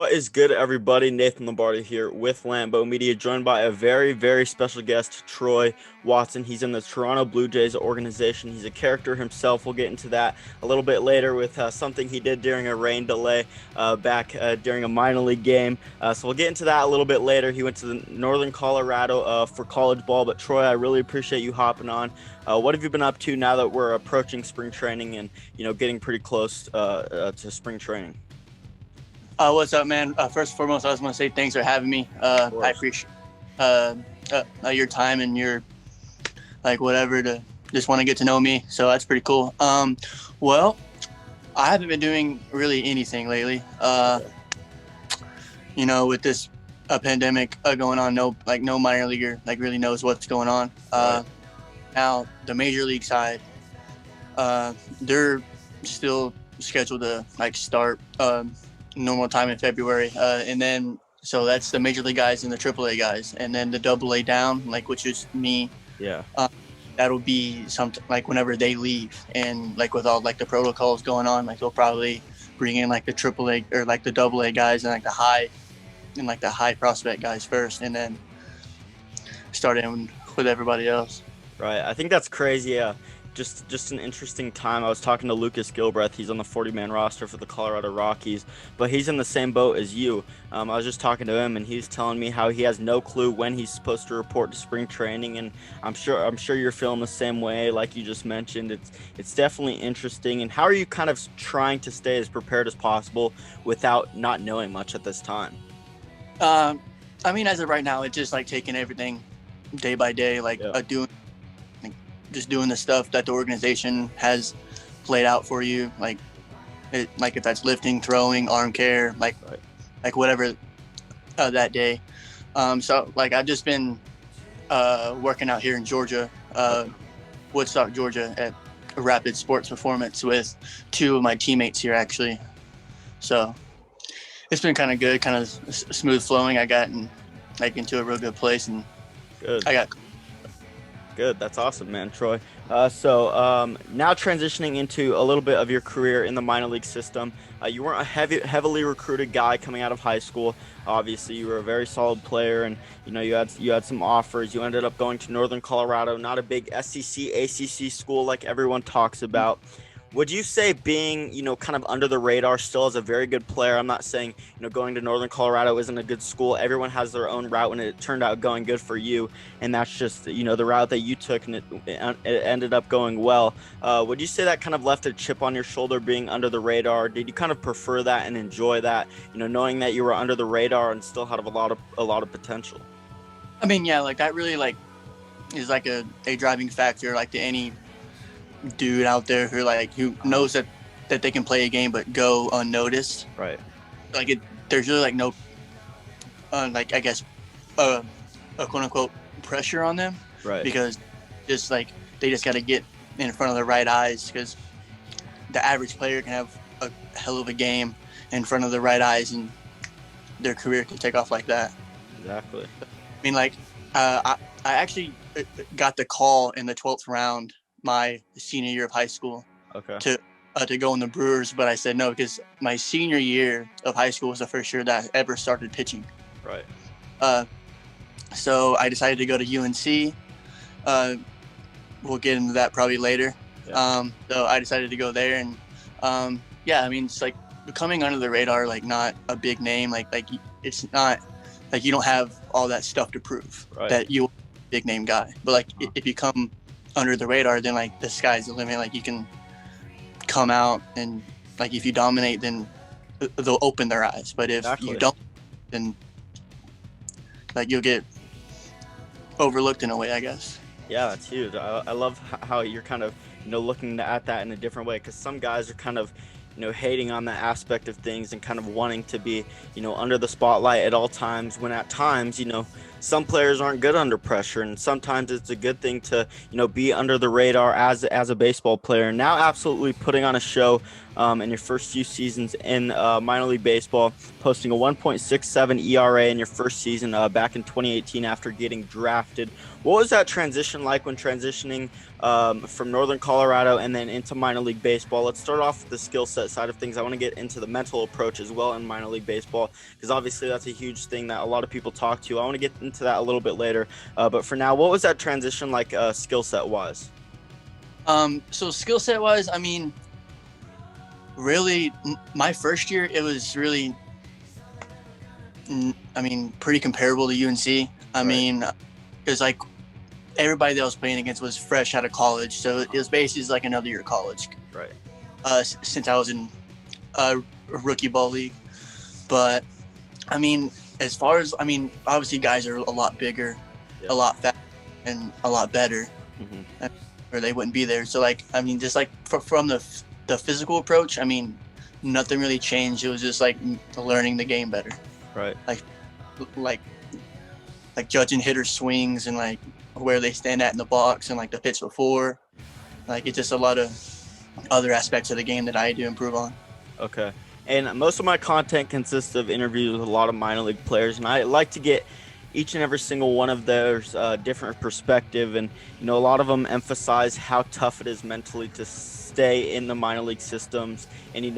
What is good, everybody? Nathan Lombardi here with Lambo Media, joined by a very, very special guest, Troy Watson. He's in the Toronto Blue Jays organization. He's a character himself. We'll get into that a little bit later with something he did during a rain delay back during a minor league game. So we'll get into that a little bit later. He went to the Northern Colorado for college ball. But Troy, I really appreciate you hopping on. What have you been up to now that we're approaching spring training and getting pretty close to spring training? What's up, man? First and foremost, I just want to say thanks for having me. I appreciate your time and your whatever to just want to get to know me. So that's pretty cool. Well, I haven't been doing really anything lately. With this pandemic going on, no minor leaguer really knows what's going on. Right. Now the major league side, they're still scheduled to start normal time in February, and then so that's the major league guys and the AAA guys, and then the AA down, which is me. Yeah. That'll be whenever they leave, and with all the protocols going on, they'll probably bring in the AAA or the AA guys and the high prospect guys first, and then start in with everybody else. Right. I think that's crazy. Yeah. Just an interesting time. I was talking to Lucas Gilbreth. He's on the 40-man roster for the Colorado Rockies, but he's in the same boat as you. I was just talking to him, and he's telling me how he has no clue when he's supposed to report to spring training, and I'm sure you're feeling the same way, like you just mentioned. It's definitely interesting. And how are you kind of trying to stay as prepared as possible without not knowing much at this time? As of right now, it's just taking everything day by day, doing the stuff that the organization has laid out for you, if that's lifting, throwing, arm care, whatever that day. So I've just been working out here in Georgia, Woodstock, Georgia, at Rapid Sports Performance with two of my teammates here actually. So it's been kind of good, kind of smooth flowing. I got into a real good place, and Good. I got. Good. That's awesome, man, Troy. So now transitioning into a little bit of your career in the minor league system. You weren't a heavily recruited guy coming out of high school. Obviously, you were a very solid player, and you had some offers. You ended up going to Northern Colorado, not a big SEC, ACC school like everyone talks about. Would you say being, kind of under the radar still as a very good player? I'm not saying, going to Northern Colorado isn't a good school. Everyone has their own route, and it turned out going good for you. And that's just, the route that you took, and it ended up going well. Would you say that kind of left a chip on your shoulder being under the radar? Did you kind of prefer that and enjoy that, knowing that you were under the radar and still had a lot of potential? That really is a driving factor to any dude out there who knows that they can play a game but go unnoticed. Right. There's really no I guess a quote unquote pressure on them. Right. Because just they just got to get in front of the right eyes, because the average player can have a hell of a game in front of the right eyes, and their career can take off like that. Exactly. I actually got the call in the 12th round my senior year of high school. Okay. To go in the Brewers, but I said no, because my senior year of high school was the first year that I ever started pitching. Right. So I decided to go to UNC. We'll get into that probably later. Yeah. So I decided to go there, and it's becoming under the radar, not a big name, it's not you don't have all that stuff to prove that you're a big name guy, but if you come under the radar, then the sky's the limit. You can come out, and if you dominate, then they'll open their eyes. But if you don't, then you'll get overlooked in a way, I guess. Yeah, that's huge. I love how you're kind of looking at that in a different way, because some guys are kind of hating on that aspect of things and kind of wanting to be under the spotlight at all times, when at times some players aren't good under pressure, and sometimes it's a good thing to, be under the radar as a baseball player. Now, absolutely putting on a show in your first few seasons in minor league baseball, posting a 1.67 ERA in your first season back in 2018 after getting drafted. What was that transition like when transitioning from Northern Colorado and then into minor league baseball? Let's start off with the skill set side of things. I want to get into the mental approach as well in minor league baseball, because obviously that's a huge thing that a lot of people talk to. I want to get into that a little bit later. But for now, what was that transition like skill set wise? So skill set wise, I mean, really, my first year, it was really, pretty comparable to UNC. I mean, because like everybody that I was playing against was fresh out of college, so it was basically like another year of college. Right. Since I was in a rookie ball league, but I mean, as far as obviously guys are a lot bigger, a lot faster, and a lot better, or they wouldn't be there. So like, just like from the physical approach, nothing really changed. It was just like learning the game better. Right. Like judging hitter swings and like where they stand at in the box and like the pitch before. Like it's just a lot of other aspects of the game that I had to improve on. Okay. And most of my content consists of interviews with a lot of minor league players, and I like to get each and every single one of theirs different perspective. And, a lot of them emphasize how tough it is mentally to stay in the minor league systems and,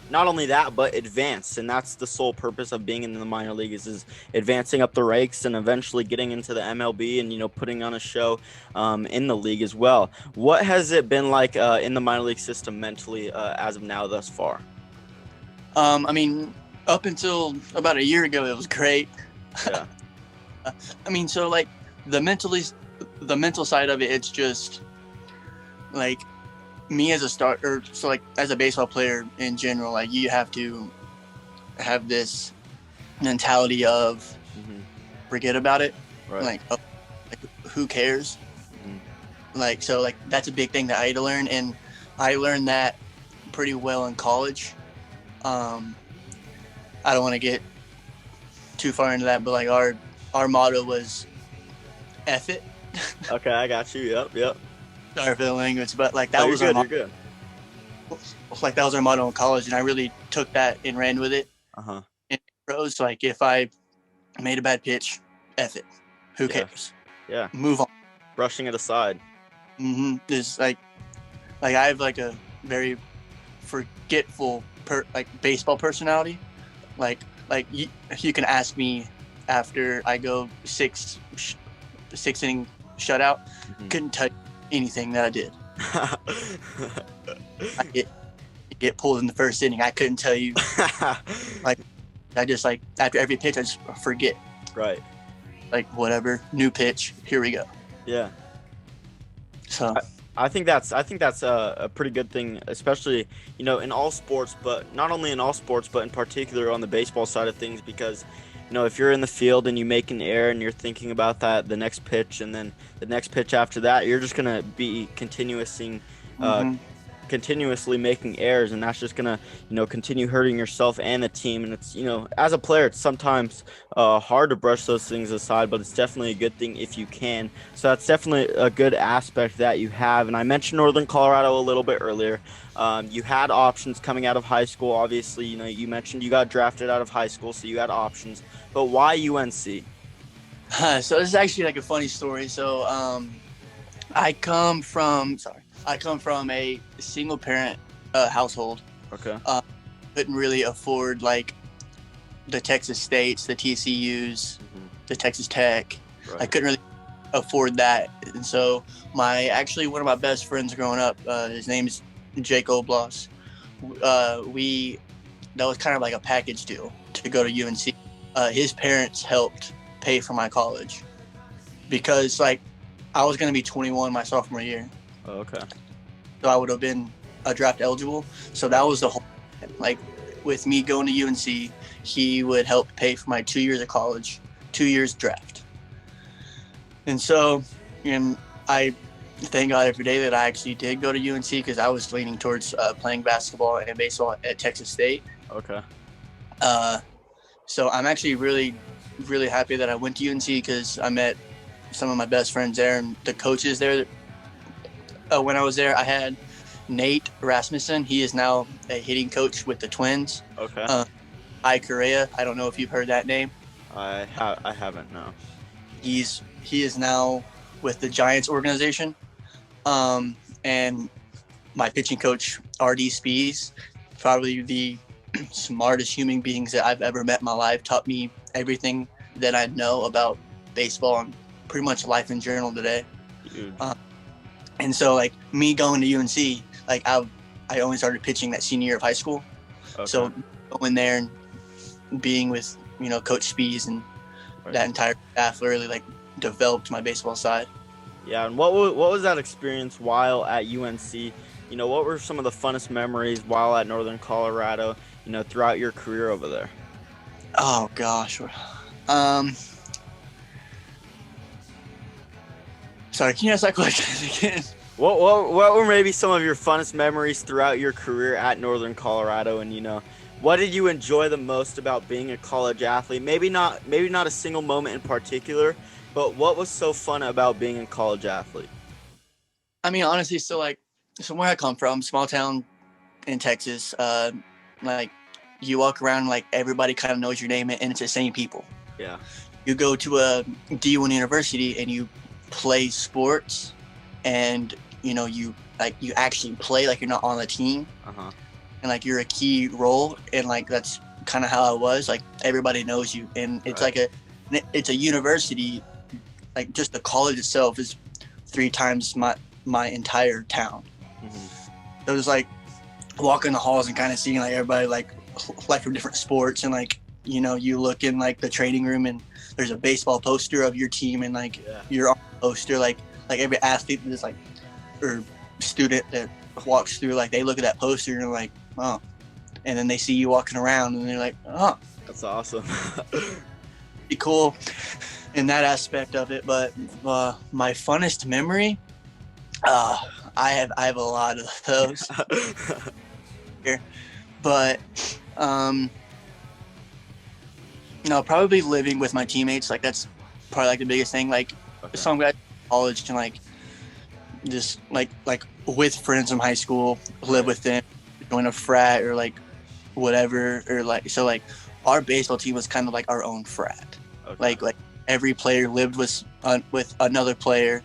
not only that, but advance. And that's the sole purpose of being in the minor league is advancing up the ranks and eventually getting into the MLB and, putting on a show in the league as well. What has it been like in the minor league system mentally as of now thus far? Up until about a year ago, it was great. Yeah. So like the mental side of it, it's just like me as a starter. So like as a baseball player in general, like you have to have this mentality of forget about it. Right. Like who cares? Like, so like that's a big thing that I had to learn. And I learned that pretty well in college. I don't want to get too far into that, but like our motto was F it. Okay, I got you. Yep. Sorry for the language, but like that was good. our You're good. Like that was our motto in college, and I really took that and ran with it. In pros, like if I made a bad pitch, F it. Who cares? Yeah. Move on. Brushing it aside. There's like I have like a very forgetful baseball personality. Like you can ask me after I go six inning shutout, couldn't tell you anything that I did. I get pulled in the first inning. I couldn't tell you. Like I just like after every pitch I just forget. Right. Like whatever, new pitch, here we go. Yeah. So I think that's a pretty good thing, especially in all sports, but not only in all sports, but in particular on the baseball side of things, because if you're in the field and you make an error and you're thinking about that the next pitch and then the next pitch after that, you're just gonna be continuously making errors, and that's just gonna continue hurting yourself and the team. And it's as a player, it's sometimes hard to brush those things aside, but it's definitely a good thing if you can. So that's definitely a good aspect that you have. And I mentioned Northern Colorado a little bit earlier. You had options coming out of high school. Obviously, you mentioned you got drafted out of high school, so you had options. But why UNC? So this is actually like a funny story. So I come from a single parent household. Okay. Couldn't really afford like the Texas States, the TCUs, the Texas Tech. Right. I couldn't really afford that. And so one of my best friends growing up, his name is Jake Oblas. That was kind of like a package deal to go to UNC. His parents helped pay for my college because like I was going to be 21 my sophomore year. Oh, okay. So I would have been draft eligible. So that was the whole, like with me going to UNC, he would help pay for my 2 years of college, 2 years draft. And so, I thank God every day that I actually did go to UNC because I was leaning towards playing basketball and baseball at Texas State. Okay. So I'm actually really really happy that I went to UNC because I met some of my best friends there and the coaches there. When I was there, I had Nate Rasmussen. He is now a hitting coach with the Twins. Okay. I Correa. I don't know if you've heard that name. I haven't, no. He is now with the Giants organization. And my pitching coach, R.D. Spees, probably the smartest human beings that I've ever met in my life, taught me everything that I know about baseball and pretty much life in general today. And so, like, me going to UNC, like, I only started pitching that senior year of high school. Okay. So going there and being with, Coach Spees and that entire staff really, like, developed my baseball side. Yeah, and what was that experience while at UNC? What were some of the funnest memories while at Northern Colorado, throughout your career over there? Oh, gosh. Sorry, can you ask that question again? What were maybe some of your funnest memories throughout your career at Northern Colorado? And, what did you enjoy the most about being a college athlete? Maybe not a single moment in particular, but what was so fun about being a college athlete? I mean, honestly, so where I come from, small town in Texas, like you walk around, like everybody kind of knows your name and it's the same people. Yeah. You go to a D1 university and you play sports and, you actually play, like you're not on the team. Uh-huh. And like you're a key role. And like, that's kind of how I was. Like everybody knows you. And it's right. It's a university, like just the college itself is 3 times my entire town. Mm-hmm. So it was like walking the halls and kind of seeing like everybody like from different sports and like, you look in like the training room and there's a baseball poster of your team and like you're on the poster, like every athlete is like, or student that walks through, like they look at that poster and they're like, oh, and then they see you walking around and they're like, oh, that's awesome. Be cool in that aspect of it. But my funnest memory, I have a lot of those here, but no, probably living with my teammates. Like that's probably like the biggest thing. Like some guys in college can like just like with friends from high school, live with them, join a frat or like whatever, or like so like our baseball team was kind of like our own frat. Okay. Like every player lived with another player.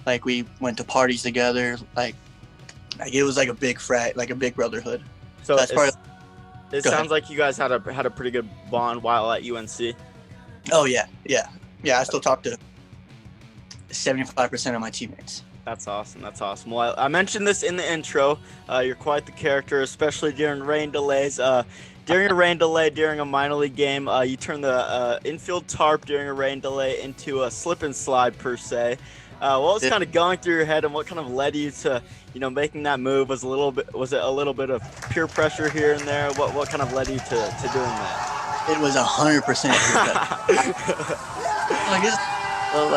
Like we went to parties together. Like it was like a big frat, like a big brotherhood. So that's part of. It sounds like you guys had a pretty good bond while at UNC. Oh yeah. I still talk to 75% of my teammates. That's awesome. Well, I mentioned this in the intro. You're quite the character, especially during rain delays. During a rain delay during a minor league game, you turn the infield tarp during a rain delay into a slip and slide per se. What was kind of going through your head, and what kind of led you to, making that move? Was it a little bit of peer pressure here and there? What kind of led you to doing that? It was 100%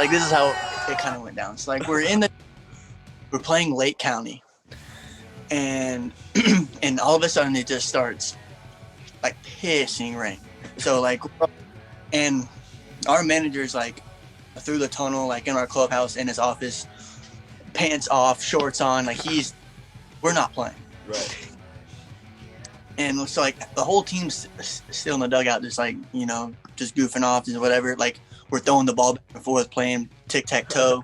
this is how it kind of went down. It's like we're playing Lake County, and and all of a sudden it just starts like pissing rain. So like, and our manager's like through the tunnel, like in our clubhouse in his office, pants off, shorts on, like we're not playing. Right. And so like the whole team's still in the dugout, just like, just goofing off and whatever. Like we're throwing the ball back and forth, playing tic-tac-toe.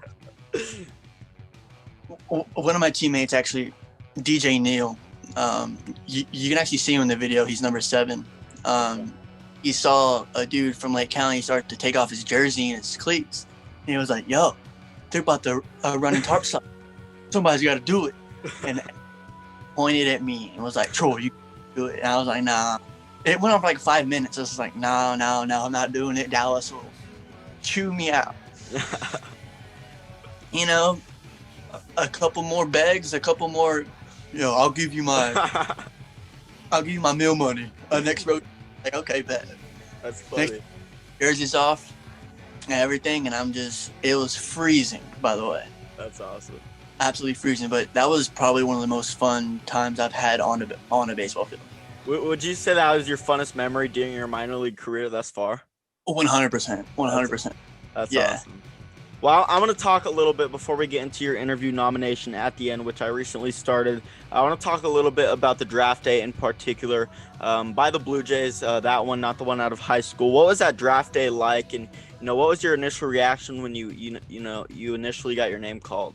One of my teammates, actually, DJ Neal, you can actually see him in the video. He's number 7. He saw a dude from Lake County start to take off his jersey and his cleats. And he was like, yo, they're about to run in tarp slide. Somebody's got to do it. And pointed at me and was like, Troy, you do it. And I was like, nah. It went on for like 5 minutes. I was like, no, I'm not doing it. Dallas will chew me out. A couple more bags, a couple more, I'll give you my meal money. Next road. Like, okay, bet. That's funny. Next, jersey's off and everything, and it was freezing, by the way. That's awesome. Absolutely freezing, but that was probably one of the most fun times I've had on a baseball field. Would you say that was your funnest memory during your minor league career thus far? 100%. 100%. That's Yeah. awesome. Well, I'm going to talk a little bit before we get into your interview nomination at the end, which I recently started. I want to talk a little bit about the draft day in particular, by the Blue Jays. That one, not the one out of high school. What was that draft day like, and what was your initial reaction when you initially got your name called?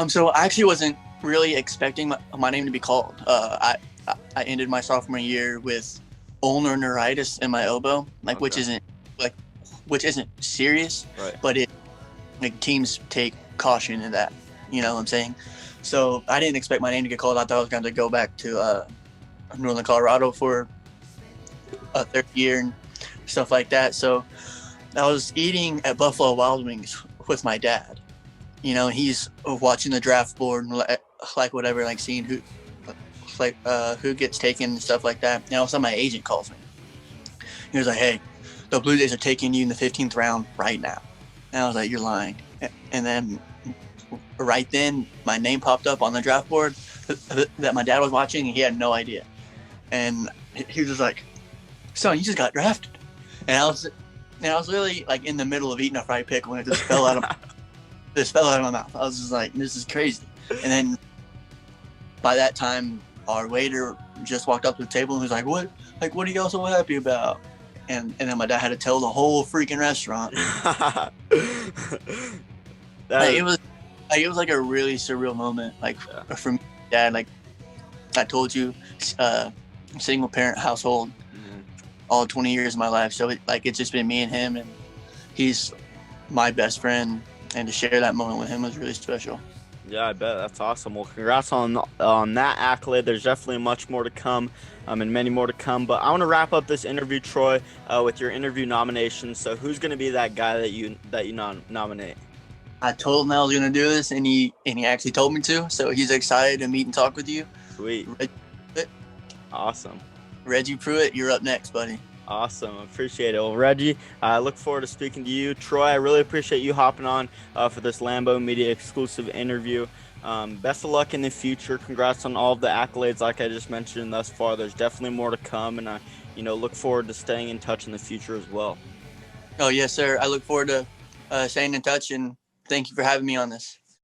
So I actually wasn't really expecting my name to be called. I ended my sophomore year with ulnar neuritis in my elbow, Okay. which isn't serious, Right. but teams take caution in that. You know what I'm saying? So I didn't expect my name to get called. I thought I was going to go back to Northern Colorado for a third year and stuff like that. So I was eating at Buffalo Wild Wings with my dad. He's watching the draft board and seeing who gets taken and stuff like that. Now, my agent calls me. He was like, "Hey, the Blue Jays are taking you in the 15th round right now." And I was like, "You're lying." And then right then, my name popped up on the draft board that my dad was watching, and he had no idea. And he was just like, "Son, you just got drafted." And I was literally like in the middle of eating a fried pickle when it just fell out of my mouth. I was just like, "This is crazy." And then by that time, our waiter just walked up to the table and was like, "What are you guys so happy about?" And then my dad had to tell the whole freaking restaurant. It was like a really surreal moment. For me, Dad, like I told you, single parent household, all 20 years of my life. So it's just been me and him, and he's my best friend. And to share that moment with him was really special. Yeah, I bet. That's awesome. Well, congrats on that accolade. There's definitely much more to come, and many more to come. But I want to wrap up this interview, Troy, with your interview nomination. So, who's going to be that guy that you nominate? I told him I was going to do this, and he actually told me to. So he's excited to meet and talk with you. Sweet. Awesome. Reggie Pruitt, you're up next, buddy. Awesome. Appreciate it. Well, Reggie, I look forward to speaking to you. Troy, I really appreciate you hopping on for this Lambo Media exclusive interview. Best of luck in the future. Congrats on all of the accolades like I just mentioned thus far. There's definitely more to come, and I look forward to staying in touch in the future as well. Oh, yes, sir. I look forward to staying in touch, and thank you for having me on this.